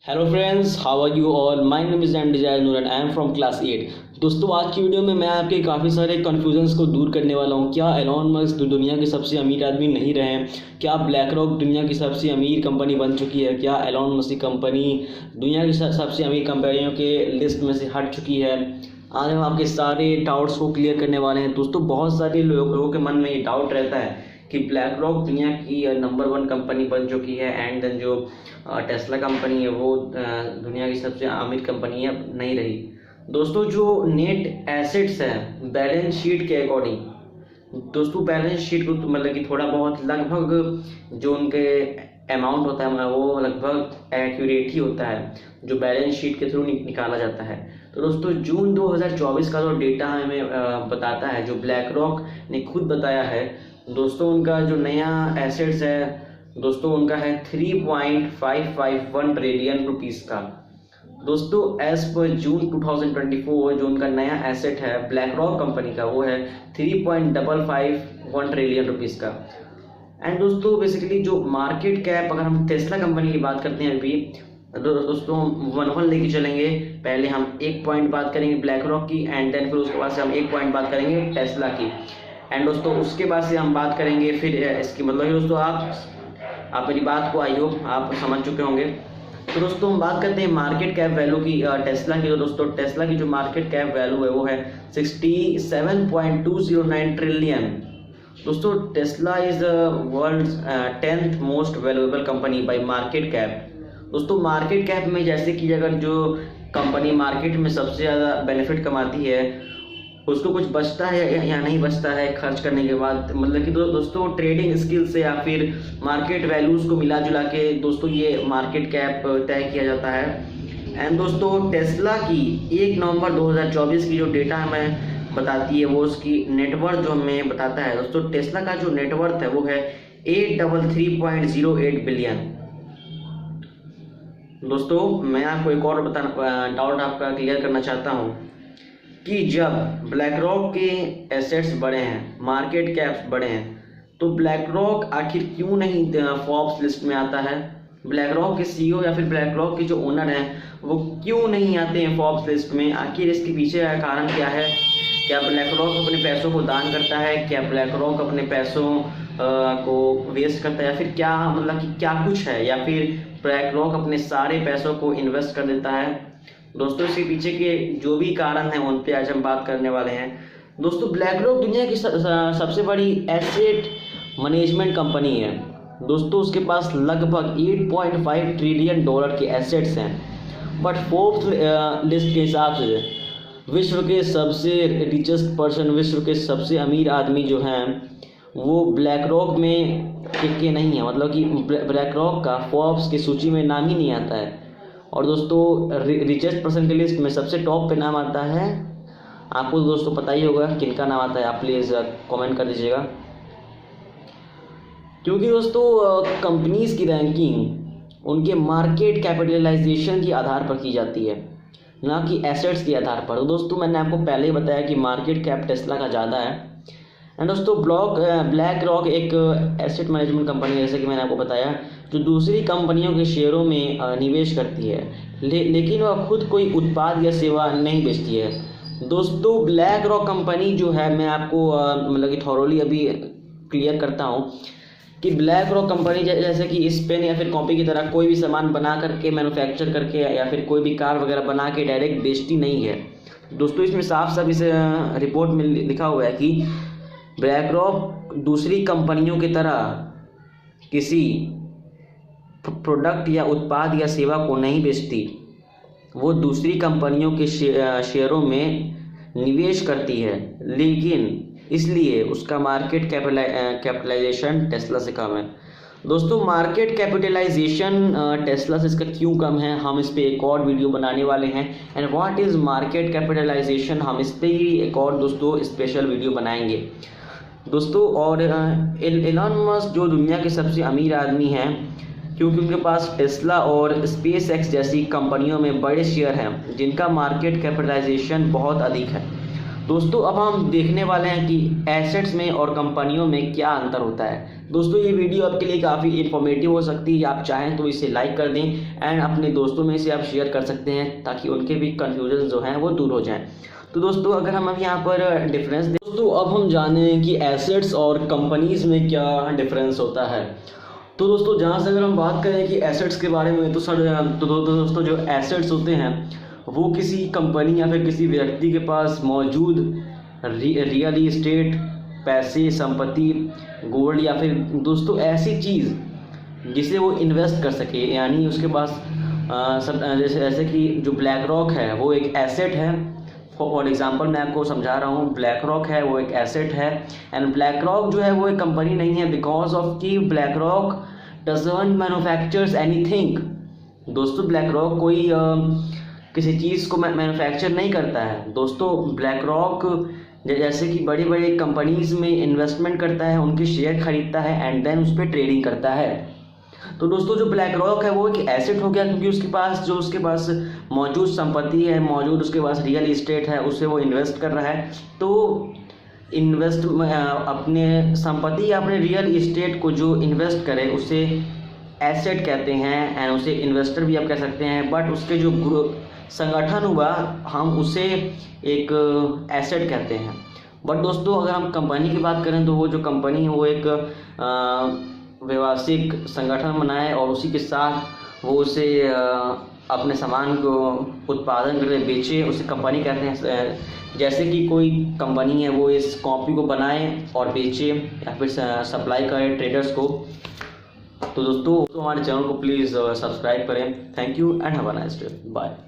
Hello friends, how are you all. My name is M Dijayar Noor and I am from class 8। दोस्तों, आज की video में मैं आपके काफ़ी सारे कन्फ्यूजन्स को दूर करने वाला हूँ। क्या एलॉन मस्क दुनिया के सबसे अमीर आदमी नहीं रहे हैं? क्या ब्लैक रॉक दुनिया की सबसे अमीर कंपनी बन चुकी है? क्या एलॉन मस्क की कंपनी दुनिया की सबसे अमीर कंपनियों के लिस्ट में से हट चुकी है? आज हम आपके सारे डाउट्स को क्लियर करने वाले हैं। दोस्तों, बहुत सारे लोगों के मन में ये डाउट रहता है कि ब्लैक रॉक दुनिया की नंबर 1 कंपनी बन चुकी है एंड देन जो टेस्ला कंपनी है वो दुनिया की सबसे अमीर कंपनी है, नहीं रही। दोस्तों, जो नेट एसेट्स है बैलेंस शीट के अकॉर्डिंग, दोस्तों बैलेंस शीट को मतलब कि थोड़ा बहुत लगभग जो उनके अमाउंट होता है वो लगभग एक्यूरेट ही होता है जो बैलेंस शीट के थ्रू निकाला जाता है। तो दोस्तों, जून 2024 का जो डेटा हमें बताता है, जो ब्लैक रॉक ने खुद बताया है, दोस्तों उनका जो नया एसेट्स है दोस्तों उनका है 3.551 ट्रिलियन रुपीस का। दोस्तों, एज पर जून 2024 जो उनका नया एसेट है ब्लैक रॉक कंपनी का वो है 3.551 ट्रिलियन रुपीस का। एंड दोस्तों, बेसिकली जो मार्केट कैप, अगर हम टेस्ला कंपनी की बात करते हैं अभी दोस्तों, हम 1 लेके चलेंगे। पहले हम एक पॉइंट बात करेंगे ब्लैक रॉक की एंड देन फिर उसके बाद से हम एक पॉइंट बात करेंगे टेस्ला की एंड दोस्तों उसके बाद से हम बात करेंगे फिर इसकी मतलब दोस्तों आप मेरी बात को आई होप आप समझ चुके होंगे। तो दोस्तों, हम बात करते हैं मार्केट कैप वैल्यू की टेस्ला की। तो दोस्तों, टेस्ला की जो मार्केट कैप वैल्यू है वो है 67.209 ट्रिलियन। दोस्तों, Tesla is world 10th most valuable company by market cap. दोस्तों, मार्केट कैप में जैसे कि अगर जो कंपनी मार्केट में सबसे ज़्यादा बेनिफिट कमाती है उसको कुछ बचता है या नहीं बचता है खर्च करने के बाद, मतलब कि दोस्तों ट्रेडिंग स्किल से या फिर मार्केट वैल्यूज़ को मिला जुला के दोस्तों ये मार्केट कैप तय किया जाता है। एंड दोस्तों, टेस्ला की 1 नवंबर 2024 की जो डेटा हमें बताती है वो उसकी नेटवर्थ जो हमें बताता है। दोस्तों, टेस्ला का जो नेटवर्थ है वो है 833.08 बिलियन। दोस्तों, मैं आपको एक और डाउट आपका क्लियर करना चाहता हूँ कि जब ब्लैक रॉक के एसेट्स बढ़े हैं, मार्केट कैप्स बढ़े हैं, तो ब्लैक रॉक आखिर क्यों नहीं फोर्ब्स लिस्ट में आता है? ब्लैक रॉक के सीईओ या फिर ब्लैक रॉक के जो ओनर हैं वो क्यों नहीं आते हैं फोर्ब्स लिस्ट में? आखिर इसके पीछे का कारण क्या है? क्या ब्लैक रॉक अपने पैसों को दान करता है? क्या ब्लैक रॉक अपने पैसों को वेस्ट करता है या फिर क्या, मतलब कि क्या कुछ है, या फिर ब्लैक रॉक अपने सारे पैसों को इन्वेस्ट कर देता है? दोस्तों, इसके पीछे के जो भी कारण हैं उन पे आज हम बात करने वाले हैं। दोस्तों, ब्लैक रॉक दुनिया की सबसे बड़ी एसेट मैनेजमेंट कंपनी है। दोस्तों, उसके पास लगभग 8.5 ट्रिलियन डॉलर के एसेट्स हैं। बट फोर्ब्स लिस्ट के हिसाब से विश्व के सबसे रिचेस्ट पर्सन, विश्व के सबसे अमीर आदमी जो हैं वो ब्लैक रॉक में के नहीं है, मतलब कि ब्लैक रॉक का फोर्ब्स की सूची में नाम ही नहीं आता है। और दोस्तों, रिचेस्ट पर्सन की लिस्ट में सबसे टॉप पे नाम आता है, आपको दोस्तों पता ही होगा किनका नाम आता है, आप प्लीज़ कमेंट कर दीजिएगा। क्योंकि दोस्तों कंपनीज की रैंकिंग उनके मार्केट कैपिटलाइजेशन के आधार पर की जाती है, ना कि एसेट्स के आधार पर। तो दोस्तों, मैंने आपको पहले ही बताया कि मार्केट कैप टेस्ला का ज़्यादा है। एंड दोस्तों, ब्लैक रॉक एक एसेट मैनेजमेंट कंपनी है, जैसे कि मैंने आपको बताया, जो दूसरी कंपनियों के शेयरों में निवेश करती है, लेकिन वह खुद कोई उत्पाद या सेवा नहीं बेचती है। दोस्तों, ब्लैक रॉक कंपनी जो है, मैं आपको मतलब कि थॉरोली अभी क्लियर करता हूँ कि ब्लैक रॉक कंपनी जैसे कि इस पेन या फिर कॉपी की तरह कोई भी सामान बना करके, मैन्युफैक्चर करके या फिर कोई भी कार वगैरह बना के डायरेक्ट बेचती नहीं है। दोस्तों, इसमें साफ साफ इस रिपोर्ट में लिखा हुआ है कि ब्लैक रॉक दूसरी कंपनियों की तरह किसी प्रोडक्ट या उत्पाद या सेवा को नहीं बेचती, वो दूसरी कंपनियों के शेयरों में निवेश करती है, लेकिन इसलिए उसका मार्केट कैपिटलाइजेशन टेस्ला से कम है। दोस्तों, मार्केट कैपिटलाइजेशन टेस्ला से इसका क्यों कम है, हम इस पर एक और वीडियो बनाने वाले हैं। And what is market capitalization, हम इस पर ही एक और दोस्तों स्पेशल वीडियो बनाएंगे दोस्तों। और एलॉन मस्क जो दुनिया के सबसे अमीर आदमी हैं, क्योंकि उनके पास टेस्ला और स्पेस एक्स जैसी कंपनियों में बड़े शेयर हैं जिनका मार्केट कैपिटलाइजेशन बहुत अधिक है। दोस्तों अब हम देखने वाले हैं कि एसेट्स में और कंपनियों में क्या अंतर होता है। दोस्तों ये वीडियो आपके लिए काफ़ी इन्फॉर्मेटिव हो सकती है, आप चाहें तो इसे लाइक कर दें एंड अपने दोस्तों में इसे आप शेयर कर सकते हैं ताकि उनके भी कन्फ्यूजन जो हैं वो दूर हो जाएं। तो दोस्तों अगर हम अब यहाँ पर डिफरेंस दोस्तों अब हम जानें कि एसेट्स और कंपनीज़ में क्या डिफरेंस होता है। तो दोस्तों जहाँ से अगर हम बात करें कि एसेट्स के बारे में तो दोस्तों जो एसेट्स होते हैं वो किसी कंपनी या फिर किसी व्यक्ति के पास मौजूद रियल इस्टेट, पैसे, संपत्ति, गोल्ड या फिर दोस्तों ऐसी चीज़ जिसे वो इन्वेस्ट कर सके, यानी उसके पास जैसे कि जो ब्लैक रॉक है वो एक एसेट है। फॉर एग्जांपल मैं आपको समझा रहा हूँ, ब्लैक रॉक है वो एक एसेट है एंड ब्लैक रॉक जो है वो एक कंपनी नहीं है बिकॉज ऑफ कि BlackRock doesn't manufactures anything. दोस्तों ब्लैक रॉक कोई किसी चीज़ को मैन्युफैक्चर नहीं करता है। दोस्तों ब्लैक रॉक जैसे कि बड़ी बड़ी कंपनीज़ में इन्वेस्टमेंट करता है, उनके शेयर खरीदता है एंड देन उस पर ट्रेडिंग करता है। तो दोस्तों जो ब्लैक रॉक है वो एक एसेट हो गया क्योंकि उसके पास मौजूद संपत्ति है, मौजूद उसके पास रियल इस्टेट है, उसे वो इन्वेस्ट कर रहा है। तो इन्वेस्ट अपने संपत्ति या अपने रियल इस्टेट को जो इन्वेस्ट करे उसे एसेट कहते हैं एंड उसे इन्वेस्टर भी आप कह सकते हैं। बट उसके जो संगठन हुआ हम उसे एक एसेट कहते हैं। बट दोस्तों अगर हम कंपनी की बात करें तो वो जो कंपनी है वो एक व्यवसायिक संगठन बनाए और उसी के साथ वो उसे अपने सामान को उत्पादन करके बेचे, उसे कंपनी कहते हैं। जैसे कि कोई कंपनी है वो इस कॉपी को बनाए और बेचे या फिर सप्लाई करे ट्रेडर्स को। तो दोस्तों हमारे चैनल को प्लीज़ सब्सक्राइब करें। Thank you and have a nice day. Bye.